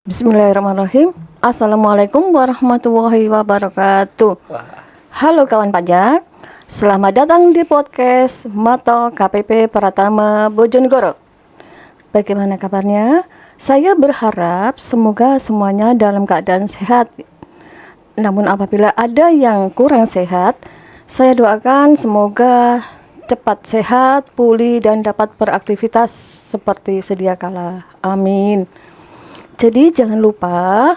Bismillahirrahmanirrahim. Assalamualaikum warahmatullahi wabarakatuh. Halo kawan pajak, selamat datang di podcast Mato KPP Pratama Bojonegoro. Bagaimana kabarnya? Saya berharap semoga semuanya dalam keadaan sehat. Namun apabila ada yang kurang sehat, saya doakan semoga cepat sehat, pulih dan dapat beraktivitas seperti sedia kala. Amin. Jadi jangan lupa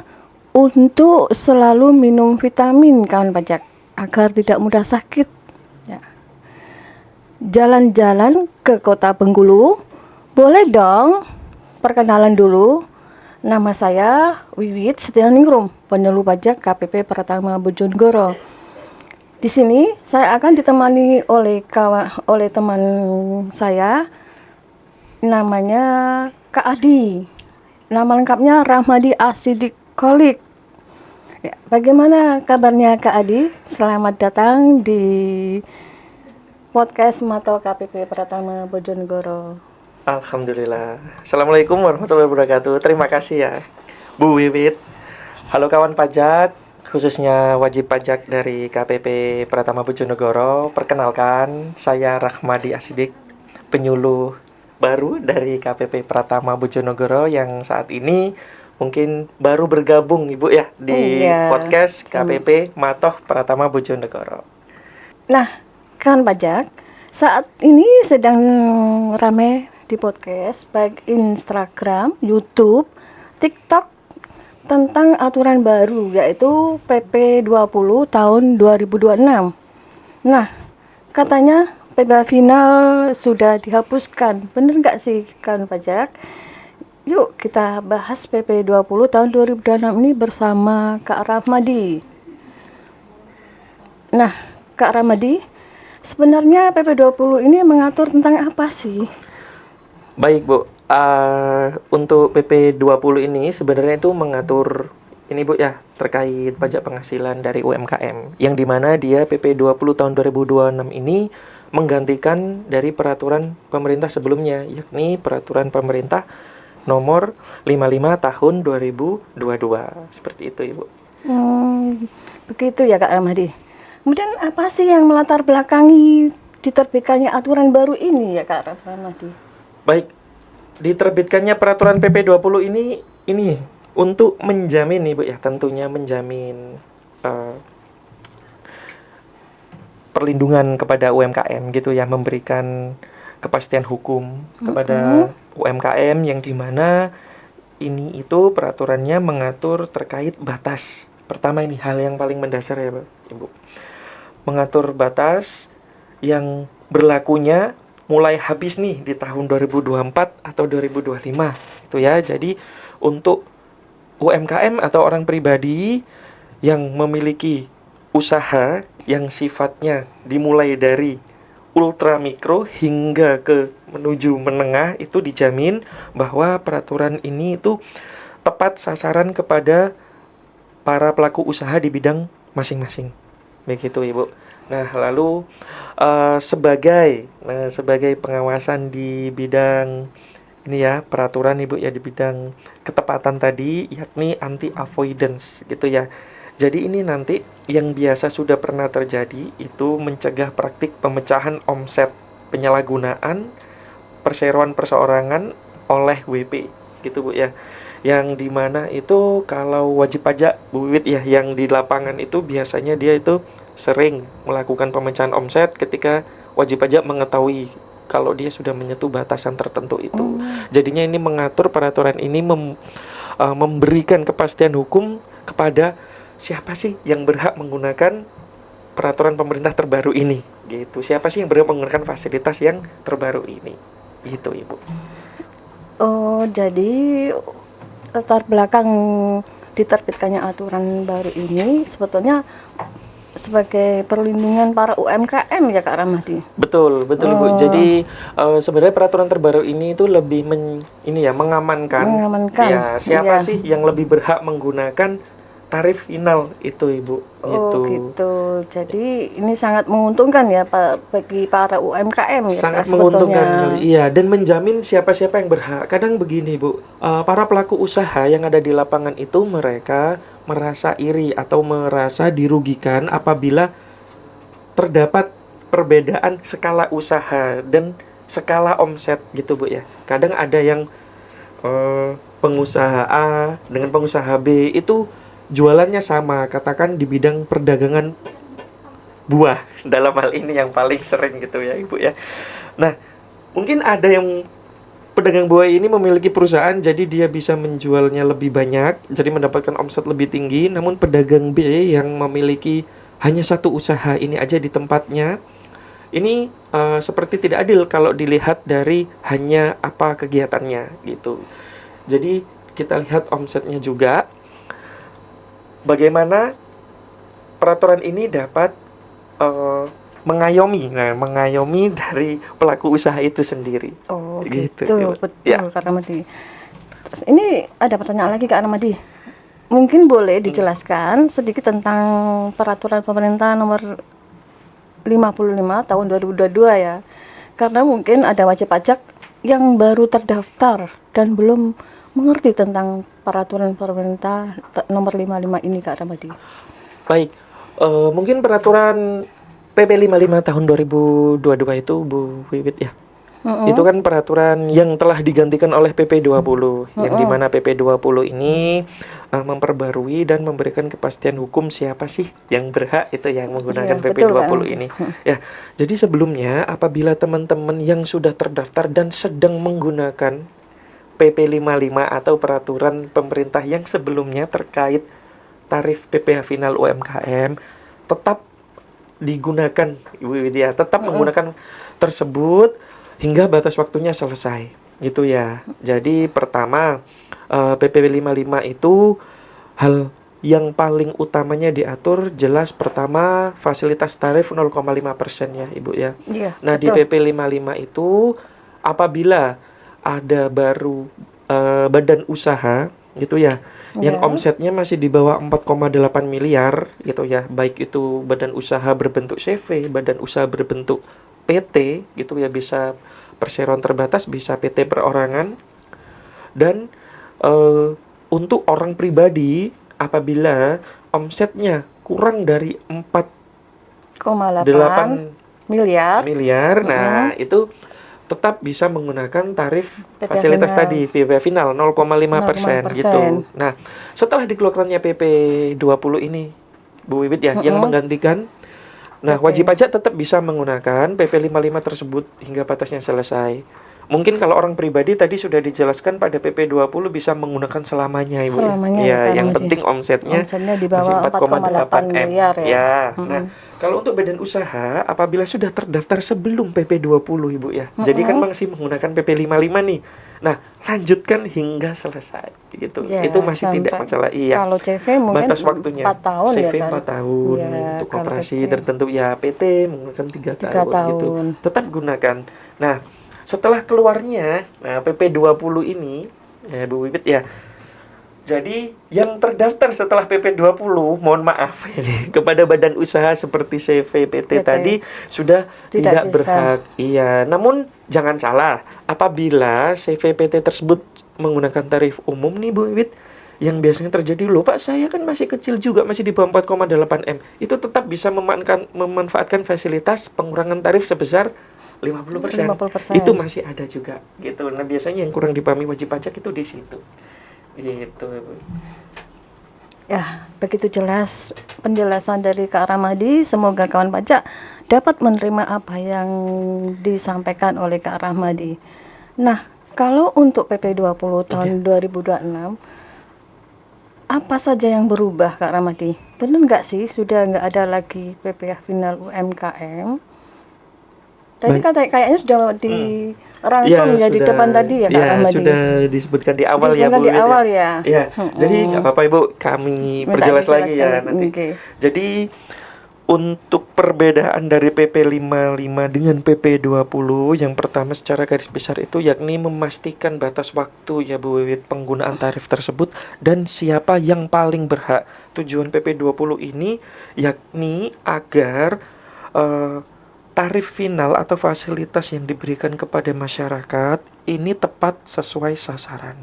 untuk selalu minum vitamin kawan pajak agar tidak mudah sakit. Ya. Jalan-jalan ke Kota Bengkulu, boleh dong perkenalan dulu. Nama saya Wiwit Setianingrum, penyuluh pajak KPP Pratama Bojonegoro. Di sini saya akan ditemani oleh teman saya, namanya Kak Adi. Nama lengkapnya Rahmadi Asidik Kolik. Ya, bagaimana kabarnya Kak Adi? Selamat datang di podcast Mato KPP Pratama Bojonegoro. Alhamdulillah. Assalamualaikum warahmatullahi wabarakatuh. Terima kasih ya Bu Wiwit. Halo kawan pajak, khususnya wajib pajak dari KPP Pratama Bojonegoro. Perkenalkan, saya Rahmadi Asidik, penyuluh baru dari KPP Pratama Bojonegoro yang saat ini mungkin baru bergabung Ibu ya di podcast KPP Matoh Pratama Bojonegoro. Nah, kawan pajak, saat ini sedang ramai di podcast baik Instagram, YouTube, TikTok tentang aturan baru yaitu PP 20 tahun 2026. Nah, katanya PP final sudah dihapuskan. Bener nggak sih kawan pajak? Yuk kita bahas PP 20 tahun 2026 ini bersama Kak Rahmadi. Nah, Kak Rahmadi, sebenarnya PP 20 ini mengatur tentang apa sih? Baik Bu, untuk PP 20 ini sebenarnya itu mengatur ini Bu ya, terkait pajak penghasilan dari UMKM, yang dimana dia PP 20 tahun 2026 ini menggantikan dari peraturan pemerintah sebelumnya, yakni peraturan pemerintah nomor 55 tahun 2022. Seperti itu Ibu. Begitu ya Kak Rahmadi. Kemudian apa sih yang melatar belakangi diterbitkannya aturan baru ini ya Kak Rahmadi? Baik, diterbitkannya peraturan PP 20 ini untuk menjamin nih Bu ya, tentunya menjamin perlindungan kepada UMKM gitu ya, memberikan kepastian hukum kepada UMKM yang dimana ini itu peraturannya mengatur terkait batas. Pertama ini hal yang paling mendasar ya Ibu, mengatur batas yang berlakunya mulai habis nih di tahun 2024 atau 2025 itu ya. Jadi untuk UMKM atau orang pribadi yang memiliki usaha yang sifatnya dimulai dari ultra mikro hingga ke menuju menengah, itu dijamin bahwa peraturan ini itu tepat sasaran kepada para pelaku usaha di bidang masing-masing. Begitu Ibu. Nah, lalu sebagai pengawasan di bidang ini ya, peraturan Ibu ya, di bidang ketepatan tadi, yakni anti avoidance gitu ya. Jadi ini nanti yang biasa sudah pernah terjadi itu mencegah praktik pemecahan omset, penyalahgunaan, perseroan perseorangan oleh WP gitu Bu ya. Yang dimana itu kalau wajib pajak Bu Wiwit ya, yang di lapangan itu biasanya dia itu sering melakukan pemecahan omset ketika wajib pajak mengetahui kalau dia sudah menyentuh batasan tertentu itu. Jadinya ini mengatur, peraturan ini memberikan kepastian hukum kepada siapa sih yang berhak menggunakan peraturan pemerintah terbaru ini gitu. Siapa sih yang berhak menggunakan fasilitas yang terbaru ini. Gitu Ibu. Oh, jadi latar belakang diterbitkannya aturan baru ini sebetulnya sebagai perlindungan para UMKM ya Kak Rahmadi. Betul Ibu. Jadi sebenarnya peraturan terbaru ini itu lebih mengamankan. Ya, siapa sih yang lebih berhak menggunakan tarif final itu Ibu. Oh gitu. Jadi ini sangat menguntungkan ya Pak bagi para UMKM ya Sangat Kak, menguntungkan sebetulnya. kali, iya, dan menjamin siapa-siapa yang berhak. Kadang begini Bu, para pelaku usaha yang ada di lapangan itu mereka merasa iri atau merasa dirugikan apabila terdapat perbedaan skala usaha dan skala omset gitu Bu ya. Kadang ada yang pengusaha A dengan pengusaha B itu jualannya sama, katakan di bidang perdagangan buah dalam hal ini yang paling sering gitu ya Ibu ya. Nah, mungkin ada yang pedagang buah ini memiliki perusahaan jadi dia bisa menjualnya lebih banyak, jadi mendapatkan omset lebih tinggi, namun pedagang B yang memiliki hanya satu usaha ini aja di tempatnya, ini seperti tidak adil kalau dilihat dari hanya apa kegiatannya gitu. Jadi kita lihat omsetnya juga, bagaimana peraturan ini dapat mengayomi dari pelaku usaha itu sendiri. Oh Gitu, gitu, Ibu. betul Ya. Kak Ramadi. Terus ini ada pertanyaan lagi Kak Ramadi. Mungkin boleh dijelaskan sedikit tentang peraturan pemerintah nomor 55 tahun 2022 ya. Karena mungkin ada wajib pajak yang baru terdaftar dan belum mengerti tentang peraturan pemerintah nomor 55 ini Kak Ramadi. Baik, mungkin peraturan PP 55 tahun 2022 itu Bu Wiwit ya. Itu kan peraturan yang telah digantikan oleh PP 20, yang dimana PP 20 ini memperbarui dan memberikan kepastian hukum siapa sih yang berhak itu yang menggunakan Iya, PP betul, 20 Kak. ini. Ya, jadi sebelumnya apabila teman-teman yang sudah terdaftar dan sedang menggunakan PP 55 atau peraturan pemerintah yang sebelumnya terkait tarif PPh final UMKM tetap digunakan Ibu Widya, tetap menggunakan tersebut hingga batas waktunya selesai gitu ya. Jadi pertama PP 55 itu hal yang paling utamanya diatur jelas pertama fasilitas tarif 0,5% ya Ibu ya. Iya, Nah di betul. PP 55 itu apabila ada baru badan usaha gitu ya yang Ya. omsetnya masih di bawah 4,8 miliar gitu ya, baik itu badan usaha berbentuk CV, badan usaha berbentuk PT gitu ya, bisa perseroan terbatas, bisa PT perorangan, dan untuk orang pribadi apabila omsetnya kurang dari 4,8 miliar. miliar, nah itu tetap bisa menggunakan tarif PP fasilitas final. tadi PP final 0,5% 0,5%. gitu. Nah, setelah dikeluarkannya PP 20 ini Bu Wiwit ya yang menggantikan, nah PP. wajib pajak tetap bisa menggunakan PP 55 tersebut hingga batasnya selesai. Mungkin kalau orang pribadi tadi sudah dijelaskan pada PP 20 bisa menggunakan selamanya Ibu Selamanya ya. ya, Kak Yang Ramadi. penting omsetnya Omsetnya di masih bawah 4,8 4,8 M. miliar ya. Ya. Nah, kalau untuk badan usaha apabila sudah terdaftar sebelum PP 20 Ibu ya. Jadi kan masih menggunakan PP 55 nih. Nah, lanjutkan hingga selesai gitu. Ya, Itu masih tidak sampai- masalah. Iya. Kalau CV mungkin Batas waktunya 4 tahun ya CV kan. 4 tahun Iya, untuk kalau operasi PT. tertentu ya, PT menggunakan 3 3 tahun gitu. tahun. Tetap gunakan. Nah, setelah keluarnya PP 20 ini ya Bu Wiwit ya. Jadi yang terdaftar setelah PP 20, mohon maaf ini kepada badan usaha seperti CV, PT tadi sudah tidak bisa. berhak. Iya, namun jangan salah, apabila CV, PT tersebut menggunakan tarif umum nih Bu Wiwit, yang biasanya terjadi, loh Pak, saya kan masih kecil juga, masih di bawah 4,8 M. Itu tetap bisa memanfaatkan fasilitas pengurangan tarif sebesar 50%. 50%. Itu masih ada juga gitu. Nah, biasanya yang kurang dipahami wajib pajak itu di situ. Gitu. Ya, begitu jelas penjelasan dari Kak Ramadi. Semoga kawan pajak dapat menerima apa yang disampaikan oleh Kak Ramadi. Nah, kalau untuk PP 20 tahun 2026, apa saja yang berubah Kak Ramadi? Benar nggak sih sudah nggak ada lagi PPh final UMKM? Tadi kayaknya sudah dirangkum ya di depan tadi ya Kak Ramadi. Sudah disebutkan di awal ya Disebutkan Bu di Wiwit awal ya. Ya, jadi nggak apa-apa Ibu, kami Minta perjelas lagi ya dijelaskan. nanti. Oke. Jadi untuk perbedaan dari PP 55 dengan PP 20, yang pertama secara garis besar itu yakni memastikan batas waktu ya Bu Wiwit penggunaan tarif tersebut dan siapa yang paling berhak. Tujuan PP 20 ini yakni agar tarif final atau fasilitas yang diberikan kepada masyarakat ini tepat sesuai sasaran.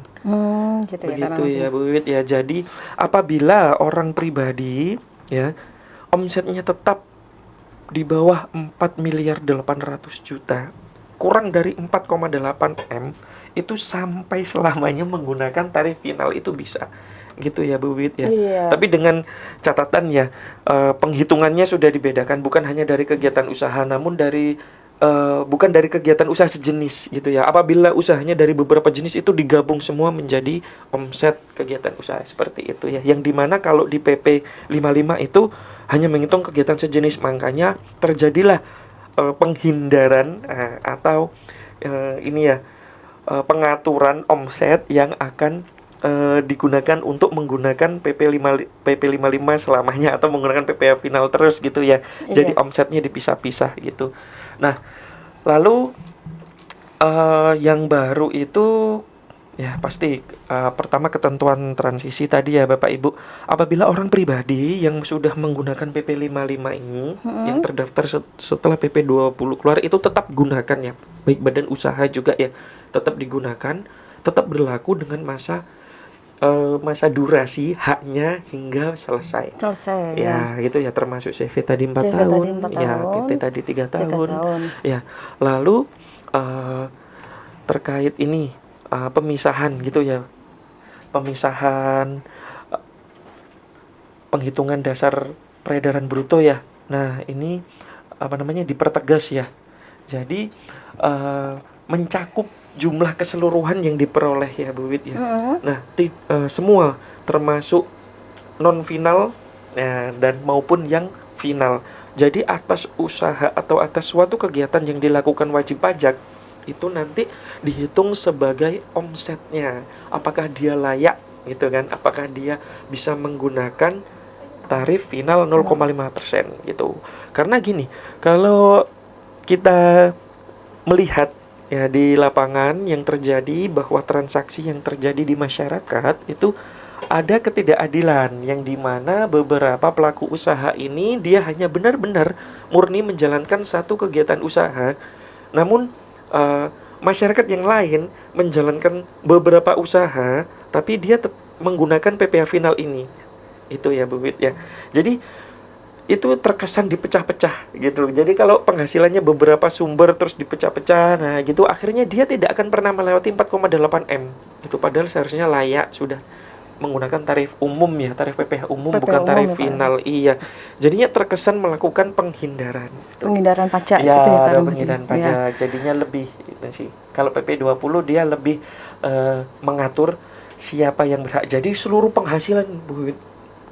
Gitu ya, Begitu Kak ya Ramadi. Bu Wiwit ya. Jadi apabila orang pribadi ya omsetnya tetap di bawah 4 miliar 800 juta, kurang dari 4,8 M, itu sampai selamanya menggunakan tarif final itu bisa. Gitu ya Bu Wiwit ya. Iya. Tapi dengan catatan ya, penghitungannya sudah dibedakan bukan hanya dari kegiatan usaha namun bukan dari kegiatan usaha sejenis gitu ya. Apabila usahanya dari beberapa jenis itu digabung semua menjadi omset kegiatan usaha seperti itu ya. Yang dimana kalau di PP 55 itu hanya menghitung kegiatan sejenis, makanya terjadilah penghindaran atau pengaturan omset yang akan digunakan untuk menggunakan PP 55 selamanya atau menggunakan PPh final terus gitu ya. Jadi Iya. omsetnya dipisah-pisah gitu. Nah, lalu yang baru itu ya pasti pertama ketentuan transisi tadi ya Bapak Ibu. Apabila orang pribadi yang sudah menggunakan PP 55 ini yang terdaftar setelah PP 20 keluar itu tetap gunakan ya. Baik badan usaha juga ya tetap digunakan, tetap berlaku dengan masa durasi haknya hingga selesai. Selesai Ya, gitu ya termasuk CV tadi 4 CV tadi tahun, 4 ya tahun, PT tadi 3 3 tahun. tahun. Ya, lalu terkait ini pemisahan gitu ya. Pemisahan penghitungan dasar peredaran bruto ya. Nah, ini dipertegas ya. Jadi mencakup jumlah keseluruhan yang diperoleh ya Bu Wit ya. Nah, semua termasuk non final ya, dan maupun yang final. Jadi atas usaha atau atas suatu kegiatan yang dilakukan wajib pajak itu nanti dihitung sebagai omsetnya. Apakah dia layak gitu kan? Apakah dia bisa menggunakan tarif final 0,5% gitu. Karena gini, kalau kita melihat ya di lapangan yang terjadi bahwa transaksi yang terjadi di masyarakat itu ada ketidakadilan yang dimana beberapa pelaku usaha ini dia hanya benar-benar murni menjalankan satu kegiatan usaha, namun masyarakat yang lain menjalankan beberapa usaha tapi dia menggunakan PPh final ini itu ya Bu Wit ya. Jadi itu terkesan dipecah-pecah gitu. Jadi kalau penghasilannya beberapa sumber terus dipecah-pecah, nah gitu akhirnya dia tidak akan pernah melewati 4,8 M. Itu padahal seharusnya layak sudah menggunakan tarif umum ya, tarif PPh umum PPh bukan umum tarif ya, Pak. final. Iya. Jadinya terkesan melakukan penghindaran. Gitu. Penghindaran pajak Ya, gitu ya, Kak ada Ramadi. penghindaran Ya. pajak. Jadinya lebih itu sih. Kalau PP 20 dia lebih mengatur siapa yang berhak. Jadi seluruh penghasilan Bu,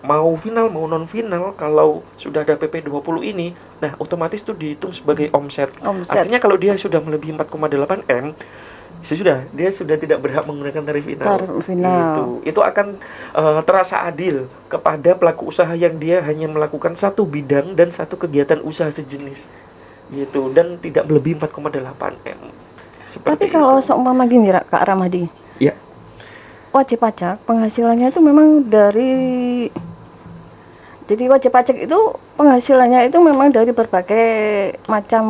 mau final mau non final, kalau sudah ada PP 20 ini, nah otomatis tuh dihitung sebagai omset. Artinya kalau dia sudah melebihi 4,8 M, dia sudah tidak berhak menggunakan tarif final. Tarif final. Itu akan terasa adil kepada pelaku usaha yang dia hanya melakukan satu bidang dan satu kegiatan usaha sejenis. Gitu, dan tidak melebihi 4,8 M. Tapi kalau seumpama gini Kak Ramadi. Ya. Wajib pajak penghasilannya itu memang jadi wajib pajak itu penghasilannya itu memang dari berbagai macam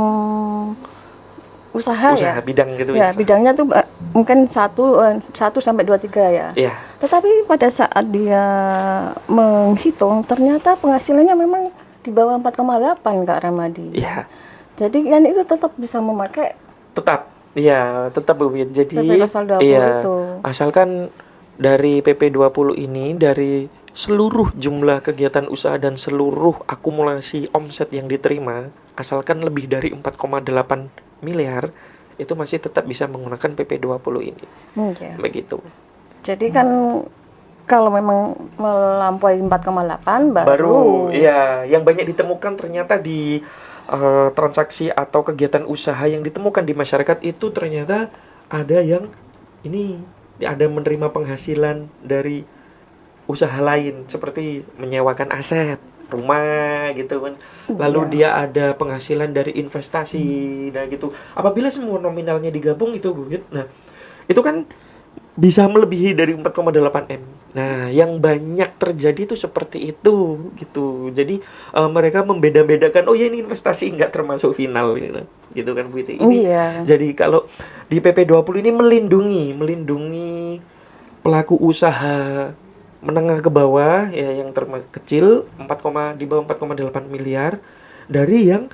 usaha ya. Bidang gitu ya. Bidangnya tuh mungkin 1 sampai 2 3 ya. Iya. Tetapi pada saat dia menghitung ternyata penghasilannya memang di bawah 4,8 Kak Ramadi. Iya. Jadi kan itu tetap bisa memakai tetap Bu Wit. Jadi PP pasal 20 itu. Asalkan dari PP 20 ini dari seluruh jumlah kegiatan usaha dan seluruh akumulasi omset yang diterima, asalkan lebih dari 4,8 miliar, itu masih tetap bisa menggunakan PP 20 ini. Ya. Begitu. Jadi kan kalau memang melampaui 4,8 baru ya yang banyak ditemukan ternyata di transaksi atau kegiatan usaha yang ditemukan di masyarakat itu ternyata ada yang ada menerima penghasilan dari usaha lain seperti menyewakan aset rumah gitu kan. Lalu Iya. dia ada penghasilan dari investasi, nah gitu. Apabila semua nominalnya digabung itu Bu Wit, nah itu kan bisa melebihi dari 4,8 M. Nah, yang banyak terjadi itu seperti itu gitu. Jadi mereka membeda-bedakan, oh ya ini investasi nggak termasuk final gitu. Gitu kan Bu Iti. Ini Iya. jadi kalau di PP 20 ini melindungi pelaku usaha menengah ke bawah ya yang kecil 4, di bawah 4,8 miliar dari yang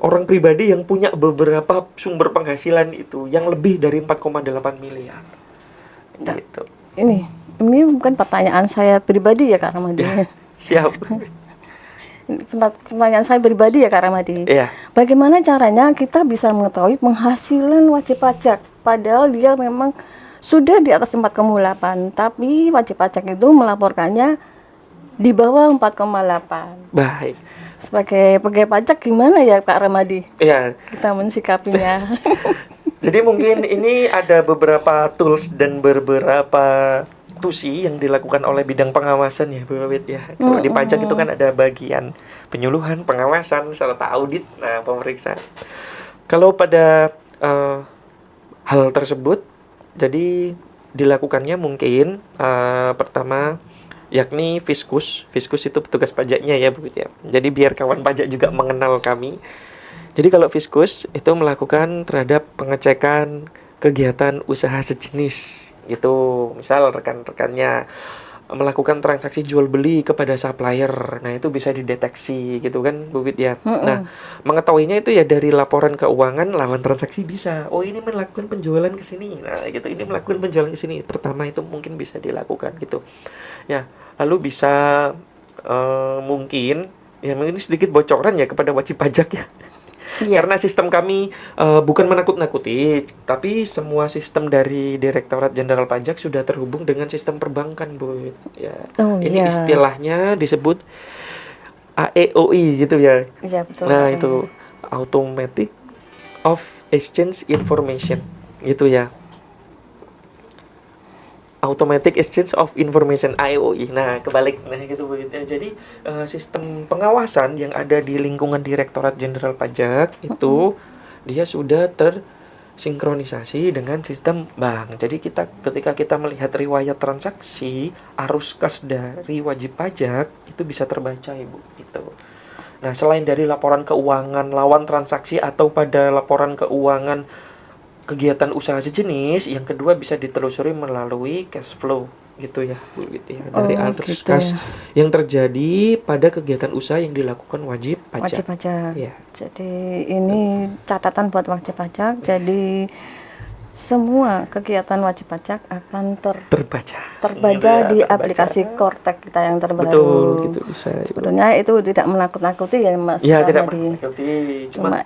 orang pribadi yang punya beberapa sumber penghasilan itu yang lebih dari 4,8 miliar. Nah, Gitu. ini bukan pertanyaan saya pribadi ya Kak Ramadi. Ya, siap. Pertanyaan saya pribadi ya Kak Ramadi. Iya. Bagaimana caranya kita bisa mengetahui penghasilan wajib pajak padahal dia memang sudah di atas 4,8 tapi wajib pajak itu melaporkannya di bawah 4,8. Baik. Sebagai pegawai pajak gimana ya Kak Ramadi Ya, kita mensikapinya? jadi mungkin ini ada beberapa tools dan beberapa tusi yang dilakukan oleh bidang pengawasan ya Bu Wit ya. Kalau di pajak itu kan ada bagian penyuluhan, pengawasan, serta audit, nah pemeriksaan. Kalau pada hal tersebut, jadi dilakukannya mungkin pertama yakni Fiskus. Fiskus itu petugas pajaknya ya Bu Wit ya. Jadi biar kawan pajak juga mengenal kami. Jadi kalau Fiskus itu melakukan terhadap pengecekan kegiatan usaha sejenis gitu. Misal rekan-rekannya melakukan transaksi jual beli kepada supplier. Nah, itu bisa dideteksi gitu kan Bu Wit ya. Nah, mengetahuinya itu ya dari laporan keuangan lawan transaksi bisa. Oh, ini melakukan penjualan ke sini. Nah, gitu. Ini melakukan penjualan ke sini. Pertama itu mungkin bisa dilakukan gitu. Ya, lalu bisa mungkin ya mungkin sedikit bocoran ya kepada wajib pajak ya. Iya. Karena sistem kami bukan menakut-nakuti, tapi semua sistem dari Direktorat Jenderal Pajak sudah terhubung dengan sistem perbankan, Bu. Ya. Oh, Ini iya. istilahnya disebut AEOI gitu ya. Iya betul. Nah, itu Automatic of Exchange Information gitu ya. Automatic Exchange of Information AEOI. Nah, kebalik. Nah, gitu Bu. Ya, jadi sistem pengawasan yang ada di lingkungan Direktorat Jenderal Pajak itu dia sudah tersinkronisasi dengan sistem bank. Jadi ketika kita melihat riwayat transaksi, arus kas dari wajib pajak itu bisa terbaca Ibu gitu. Nah, selain dari laporan keuangan lawan transaksi atau pada laporan keuangan kegiatan usaha sejenis, yang kedua bisa ditelusuri melalui cash flow gitu ya Bu gitu ya, dari arus gitu kas ya. yang terjadi pada kegiatan usaha yang dilakukan wajib Wajib pajak. pajak. Ya. Jadi ini catatan buat wajib pajak. Jadi semua kegiatan wajib pajak akan Terbaca. terbaca Gitu ya, di terbaca. aplikasi Kortek kita yang terbaru. Betul gitu bisa. Ibu. Sebetulnya itu tidak menakut-nakuti ya Mas Ya, tidak Rahmadi. menakutkan, Cuma cuma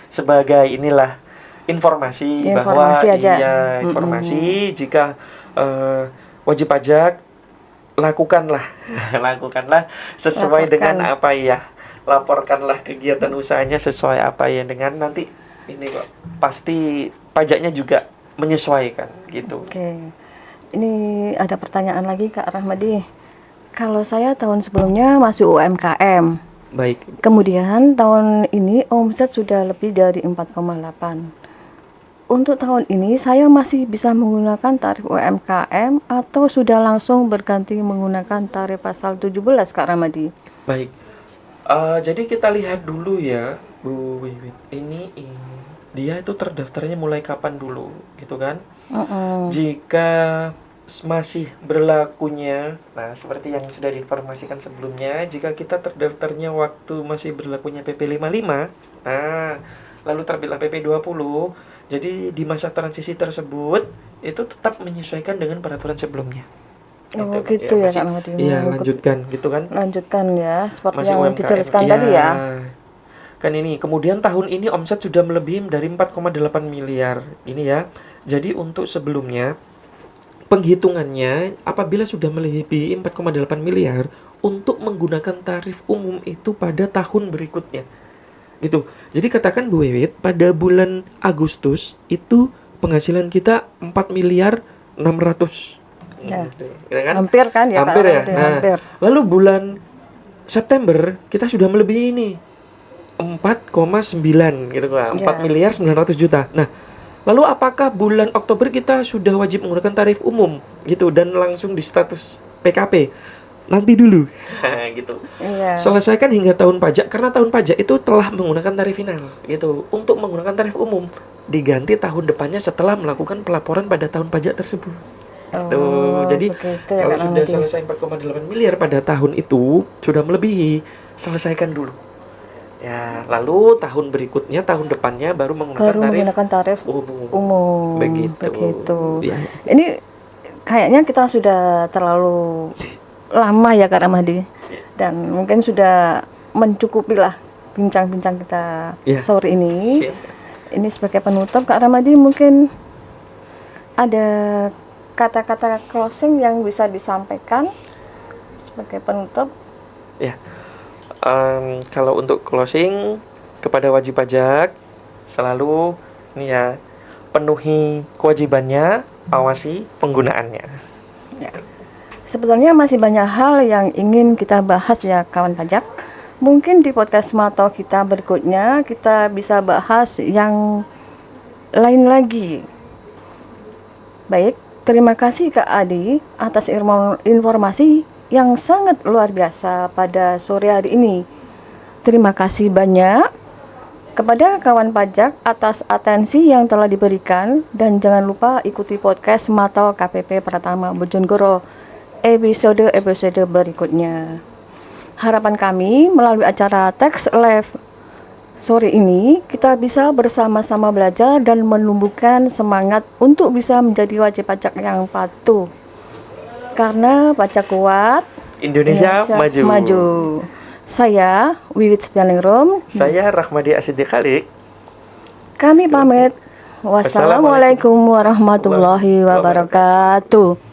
sebagai inilah informasi bahwa Informasi aja. iya informasi jika wajib pajak lakukanlah sesuai Laporkan. dengan apa ya, laporkanlah kegiatan usahanya sesuai apa ya, dengan nanti ini kok pasti pajaknya juga menyesuaikan gitu. Oke. Ini ada pertanyaan lagi Kak Rahmadi. Kalau saya tahun sebelumnya masuk UMKM, Baik. kemudian tahun ini omset sudah lebih dari 4,8. Untuk tahun ini saya masih bisa menggunakan tarif UMKM atau sudah langsung berganti menggunakan tarif pasal 17 Kak Ramadi? Baik. Jadi kita lihat dulu ya Bu Wiwit. Ini dia itu terdaftarnya mulai kapan dulu gitu kan? Jika masih berlakunya, nah seperti yang sudah diinformasikan sebelumnya, jika kita terdaftarnya waktu masih berlakunya PP 55, nah lalu terbitlah PP 20, jadi di masa transisi tersebut itu tetap menyesuaikan dengan peraturan sebelumnya. Oh gitu ya Kak Ramadi. Iya, lanjutkan gitu kan. Lanjutkan ya, seperti Masih yang UMKM. dijelaskan Iya. tadi ya. Kan ini, kemudian tahun ini omset sudah melebihi dari 4,8 miliar. Ini ya. Jadi untuk sebelumnya penghitungannya apabila sudah melebihi 4,8 miliar untuk menggunakan tarif umum itu pada tahun berikutnya. Gitu. Jadi katakan Bu Wiwit pada bulan Agustus itu penghasilan kita 4 miliar 600. Ya. Ya kan? Hampir kan ya Hampir Kak ya. Ramadi, Nah, hampir. lalu bulan September kita sudah melebihi ini 4,9 gitu kan, 4 Ya. miliar 900 juta. Nah, lalu apakah bulan Oktober kita sudah wajib menggunakan tarif umum gitu dan langsung di status PKP? Nanti dulu. Gitu. Iya. Selesaikan hingga tahun pajak, karena tahun pajak itu telah menggunakan tarif final gitu. Untuk menggunakan tarif umum diganti tahun depannya setelah melakukan pelaporan pada tahun pajak tersebut. Tuh, jadi begitu ya, kalau Kak sudah Rahmadi. selesai 4,8 miliar pada tahun itu sudah melebihi, selesaikan dulu. Ya, lalu tahun berikutnya, tahun depannya baru menggunakan Baru tarif menggunakan tarif umum. umum. Begitu. Ya. Ini kayaknya kita sudah terlalu lama ya Kak Rahmadi. Dan mungkin sudah mencukupi lah bincang-bincang kita Ya. sore ini. Siap. Ini sebagai penutup Kak Rahmadi, mungkin ada kata-kata closing yang bisa disampaikan sebagai penutup. Ya. Kalau untuk closing kepada wajib pajak, selalu nih ya, penuhi kewajibannya, awasi penggunaannya. Ya. Sebetulnya masih banyak hal yang ingin kita bahas ya kawan pajak. Mungkin di podcast Mato kita berikutnya kita bisa bahas yang lain lagi. Baik, terima kasih Kak Adi atas informasi yang sangat luar biasa pada sore hari ini. Terima kasih banyak kepada kawan pajak atas atensi yang telah diberikan, dan jangan lupa ikuti podcast Mato KPP Pratama Bojonegoro episode berikutnya. Harapan kami melalui acara Text Live sore ini kita bisa bersama-sama belajar dan menumbuhkan semangat untuk bisa menjadi wajib pajak yang patuh. Karena pajak kuat, Indonesia maju. Saya Wiwit Setianingrum. Saya Rahmadi Asidik Khalik. Kami pamit. Wassalamualaikum warahmatullahi wabarakatuh.